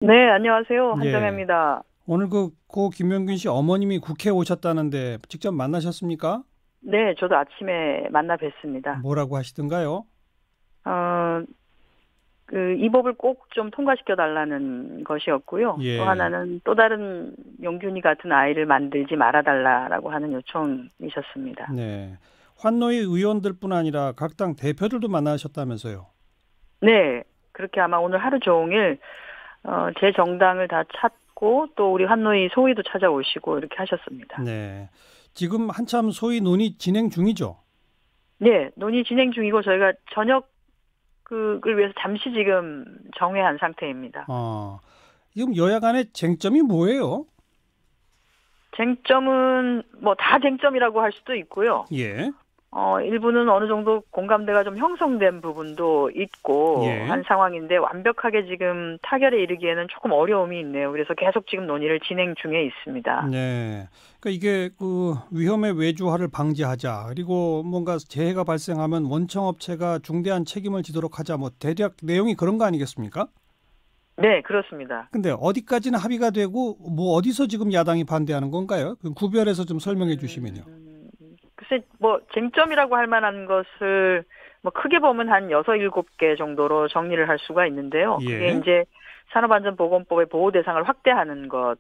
네, 안녕하세요. 예. 한정혜입니다. 오늘 고 김명균 씨 어머님이 국회에 오셨다는데 직접 만나셨습니까? 네, 저도 아침에 만나 뵀습니다. 뭐라고 하시던가요? 어, 이 법을 꼭 좀 통과시켜 달라는 것이었고요. 또 예. 하나는 또 다른 용균이 같은 아이를 만들지 말아 달라라고 하는 요청이셨습니다. 네. 환노위 의원들뿐 아니라 각 당 대표들도 만나셨다면서요? 네, 그렇게 아마 오늘 하루 종일 제 정당을 다 찾고 또 우리 한노희 소위도 찾아오시고 이렇게 하셨습니다. 네. 지금 한참 소위 논의 진행 중이죠? 네, 논의 진행 중이고 저희가 저녁을 위해서 잠시 지금 정회한 상태입니다. 어. 지금 여야 간의 쟁점이 뭐예요? 쟁점은 뭐 다 쟁점이라고 할 수도 있고요. 예. 일부는 어느 정도 공감대가 좀 형성된 부분도 있고 예. 한 상황인데 완벽하게 지금 타결에 이르기에는 조금 어려움이 있네요. 그래서 계속 지금 논의를 진행 중에 있습니다. 네. 그러니까 이게 위험의 외주화를 방지하자. 그리고 뭔가 재해가 발생하면 원청 업체가 중대한 책임을 지도록 하자. 뭐 대략 내용이 그런 거 아니겠습니까? 네, 그렇습니다. 근데 어디까지는 합의가 되고 뭐 어디서 지금 야당이 반대하는 건가요? 그 구별해서 좀 설명해 주시면요. 글쎄 뭐 쟁점이라고 할 만한 것을 뭐 크게 보면 한 6-7개 정도로 정리를 할 수가 있는데요. 그게 예. 이제 산업안전보건법의 보호 대상을 확대하는 것이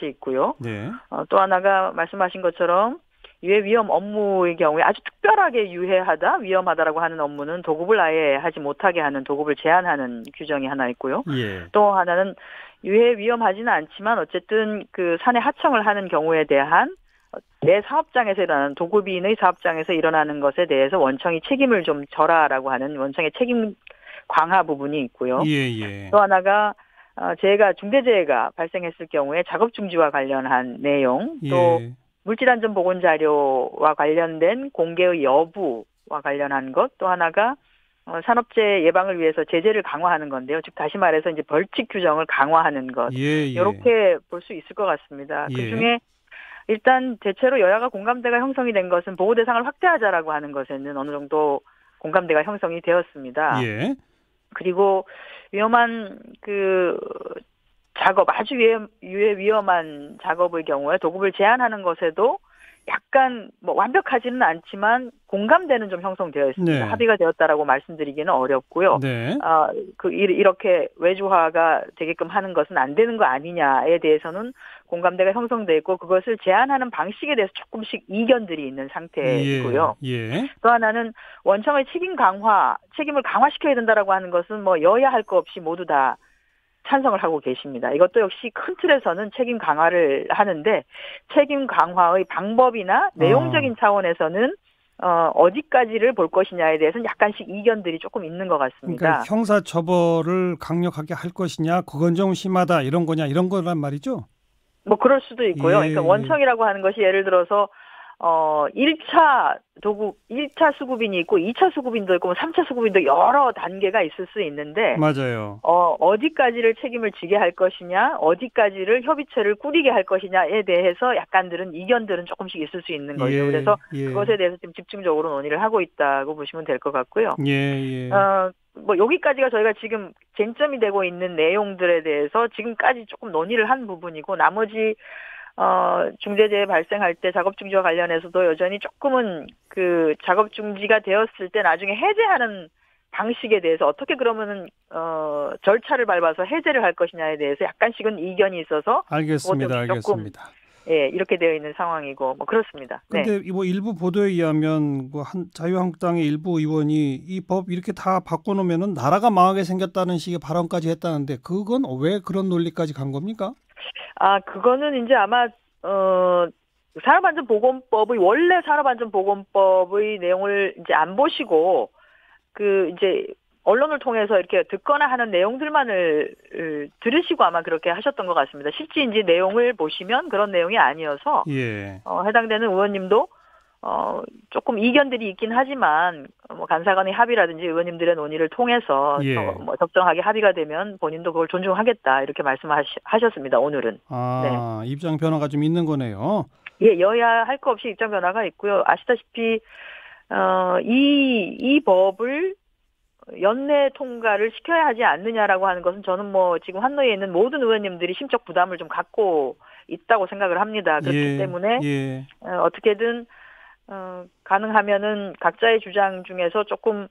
있고요. 네. 또 하나가 말씀하신 것처럼 유해 위험 업무의 경우에 아주 특별하게 유해하다, 위험하다라고 하는 업무는 도급을 아예 하지 못하게 하는 도급을 제한하는 규정이 하나 있고요. 예. 또 하나는 유해 위험하지는 않지만 어쨌든 그 산에 하청을 하는 경우에 대한 내 사업장에서 일어나는 도급인의 사업장에서 일어나는 것에 대해서 원청이 책임을 좀 져라라고 하는 원청의 책임 강화 부분이 있고요. 예, 예. 또 하나가 재해가 중대재해가 발생했을 경우에 작업 중지와 관련한 내용, 또 예. 물질안전 보건 자료와 관련된 공개의 여부와 관련한 것, 또 하나가 산업재해 예방을 위해서 제재를 강화하는 건데요. 즉 다시 말해서 이제 벌칙 규정을 강화하는 것, 예, 예. 이렇게 볼 수 있을 것 같습니다. 그 예. 중에 일단 대체로 여야가 공감대가 형성이 된 것은 보호 대상을 확대하자라고 하는 것에는 어느 정도 공감대가 형성이 되었습니다. 예. 그리고 위험한 작업, 아주 유해 위험한 작업의 경우에 도급을 제한하는 것에도 약간 뭐 완벽하지는 않지만 공감대는 좀 형성되어 있습니다. 네. 합의가 되었다라고 말씀드리기는 어렵고요. 네. 이렇게 외주화가 되게끔 하는 것은 안 되는 거 아니냐에 대해서는 공감대가 형성돼 있고 그것을 제한하는 방식에 대해서 조금씩 이견들이 있는 예. 상태이고요. 예. 또 하나는 원청의 책임을 강화시켜야 된다라고 하는 것은 뭐 여야 할 거 없이 모두 다 찬성을 하고 계십니다. 이것도 역시 큰 틀에서는 책임 강화를 하는데 책임 강화의 방법이나 어. 내용적인 차원에서는 어디까지를 볼 것이냐에 대해서는 약간씩 이견들이 조금 있는 것 그러니까 같습니다. 형사 처벌을 강력하게 할 것이냐, 그건 좀 심하다 이런 거냐 이런 거란 말이죠. 뭐 그럴 수도 있고요. 그러니까 예. 원청이라고 하는 것이 예를 들어서 1차 수급인이 있고 2차 수급인도 있고 3차 수급인도 여러 단계가 있을 수 있는데 맞아요. 어디까지를 책임을 지게 할 것이냐, 어디까지를 협의체를 꾸리게 할 것이냐에 대해서 약간들은 이견들은 조금씩 있을 수 있는 거죠. 예. 그래서 예. 그것에 대해서 좀 집중적으로 논의를 하고 있다고 보시면 될 것 같고요. 예. 예. 뭐 여기까지가 저희가 지금 쟁점이 되고 있는 내용들에 대해서 지금까지 조금 논의를 한 부분이고 나머지 중대재해 발생할 때 작업 중지와 관련해서도 여전히 조금은 그 작업 중지가 되었을 때 나중에 해제하는 방식에 대해서 어떻게 그러면은 절차를 밟아서 해제를 할 것이냐에 대해서 약간씩은 이견이 있어서 그것 알겠습니다. 역시 조금 알겠습니다. 이렇게 되어 있는 상황이고 뭐 그렇습니다. 네. 근데 뭐 일부 보도에 의하면 자유한국당의 일부 의원이 이 법 이렇게 다 바꿔놓으면은 나라가 망하게 생겼다는 식의 발언까지 했다는데 그건 왜 그런 논리까지 간 겁니까? 그거는 이제 아마 산업안전보건법의 원래 산업안전보건법의 내용을 이제 안 보시고 이제 언론을 통해서 이렇게 듣거나 하는 내용들만을 들으시고 아마 그렇게 하셨던 것 같습니다. 실제 이제 내용을 보시면 그런 내용이 아니어서 예. 해당되는 의원님도 조금 이견들이 있긴 하지만 뭐 간사간의 합의라든지 의원님들의 논의를 통해서 예. 뭐 적정하게 합의가 되면 본인도 그걸 존중하겠다 이렇게 말씀하셨습니다. 오늘은. 네. 입장 변화가 좀 있는 거네요. 예, 여야 할 거 없이 입장 변화가 있고요. 아시다시피 이 법을 연내 통과를 시켜야 하지 않느냐라고 하는 것은 저는 뭐 지금 환노위에 있는 모든 의원님들이 심적 부담을 좀 갖고 있다고 생각을 합니다. 그렇기 때문에 어떻게든 가능하면은 각자의 주장 중에서 조금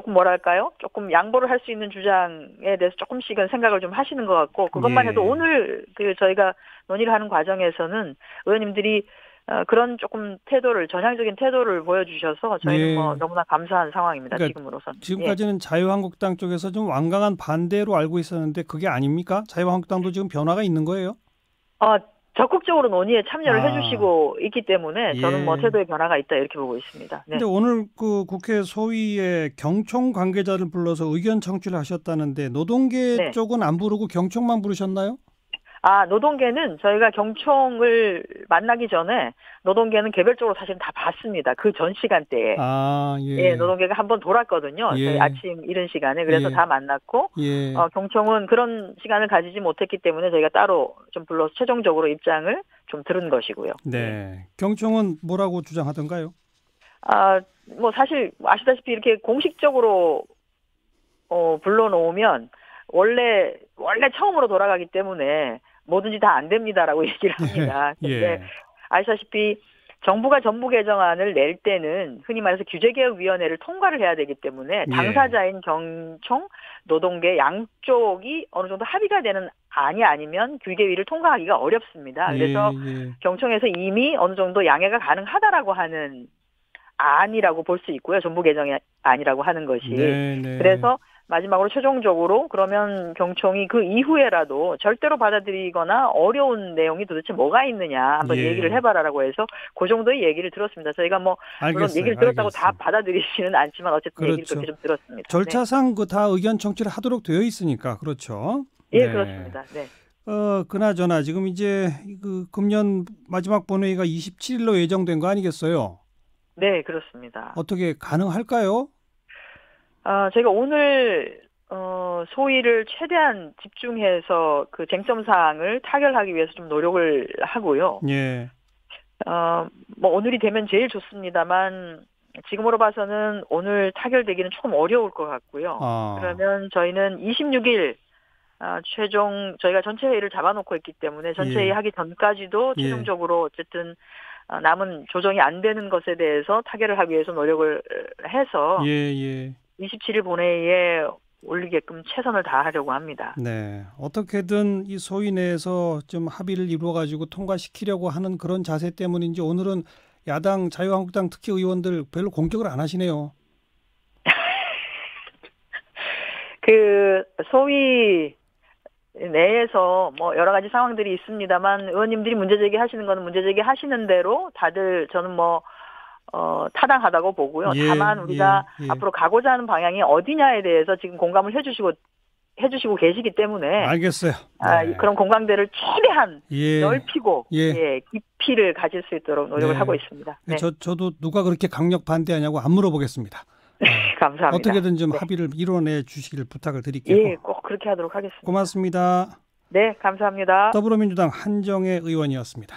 뭐랄까요? 조금 양보를 할 수 있는 주장에 대해서 조금씩은 생각을 좀 하시는 것 같고, 그것만 해도 오늘 저희가 논의를 하는 과정에서는 의원님들이 그런 조금 전향적인 태도를 보여주셔서 저희는 뭐 너무나 감사한 상황입니다. 그러니까 지금으로서는. 지금까지는 자유한국당 쪽에서 좀 완강한 반대로 알고 있었는데 그게 아닙니까? 자유한국당도 지금 변화가 있는 거예요? 적극적으로 논의에 참여를 해주시고 있기 때문에 저는 뭐 태도의 변화가 있다 이렇게 보고 있습니다. 그런데 오늘 그 국회 소위에 경총 관계자를 불러서 의견 청취를 하셨다는데 노동계 쪽은 안 부르고 경총만 부르셨나요? 노동계는 저희가 경총을 만나기 전에 노동계는 개별적으로 사실 다 봤습니다. 그 전 시간대에. 노동계가 한번 돌았거든요. 저희 아침 이른 시간에. 그래서 다 만났고, 경총은 그런 시간을 가지지 못했기 때문에 저희가 따로 좀 불러서 최종적으로 입장을 좀 들은 것이고요. 네. 경총은 뭐라고 주장하던가요? 뭐 사실 아시다시피 이렇게 공식적으로 불러놓으면 원래 처음으로 돌아가기 때문에 뭐든지 다 안 됩니다라고 얘기를 합니다. 근데 아시다시피 정부가 정부 개정안을 낼 때는 흔히 말해서 규제개혁위원회를 통과를 해야 되기 때문에 당사자인 경총, 노동계 양쪽이 어느 정도 합의가 되는 안이 아니면 규개위를 통과하기가 어렵습니다. 그래서 경총에서 이미 어느 정도 양해가 가능하다라고 하는 안이라고 볼 수 있고요. 정부 개정이 아니라고 하는 것이. 그래서 마지막으로 최종적으로 그러면 경총이 그 이후에라도 절대로 받아들이거나 어려운 내용이 도대체 뭐가 있느냐 한번 얘기를 해봐라라고 해서 그 정도의 얘기를 들었습니다. 저희가 뭐 물론 얘기를 들었다고 다 받아들이지는 않지만 어쨌든 얘기를 그렇게 좀 들었습니다. 절차상 그 다 의견 청취를 하도록 되어 있으니까 그렇죠. 그렇습니다. 그나저나 지금 이제 그 금년 마지막 본회의가 27일로 예정된 거 아니겠어요? 네, 그렇습니다. 어떻게 가능할까요? 제가 오늘 소위를 최대한 집중해서 그 쟁점 사항을 타결하기 위해서 좀 노력을 하고요. 뭐 오늘이 되면 제일 좋습니다만 지금으로 봐서는 오늘 타결되기는 조금 어려울 것 같고요. 그러면 저희는 26일 최종 저희가 전체 회의를 잡아놓고 있기 때문에 전체 회의 하기 전까지도 최종적으로 어쨌든 남은 조정이 안 되는 것에 대해서 타결을 하기 위해서 노력을 해서 27일 본회의에 올리게끔 최선을 다하려고 합니다. 네, 어떻게든 이 소위 내에서 좀 합의를 이루어가지고 통과시키려고 하는 그런 자세 때문인지 오늘은 야당 자유한국당 특히 의원들 별로 공격을 안 하시네요. 그 소위 내에서 뭐 여러 가지 상황들이 있습니다만 의원님들이 문제제기 하시는 거는 문제제기 하시는 대로 다들 저는 뭐 타당하다고 보고요. 다만 우리가 앞으로 가고자 하는 방향이 어디냐에 대해서 지금 공감을 해주시고 계시기 때문에 알겠어요. 그런 공감대를 최대한 넓히고 깊이를 가질 수 있도록 노력을 하고 있습니다. 저도 누가 그렇게 강력 반대하냐고 안 물어보겠습니다. 감사합니다. 어떻게든 좀 합의를 이뤄내 주시길 부탁을 드릴게요. 꼭 그렇게 하도록 하겠습니다. 고맙습니다. 네, 감사합니다. 더불어민주당 한정혜 의원이었습니다.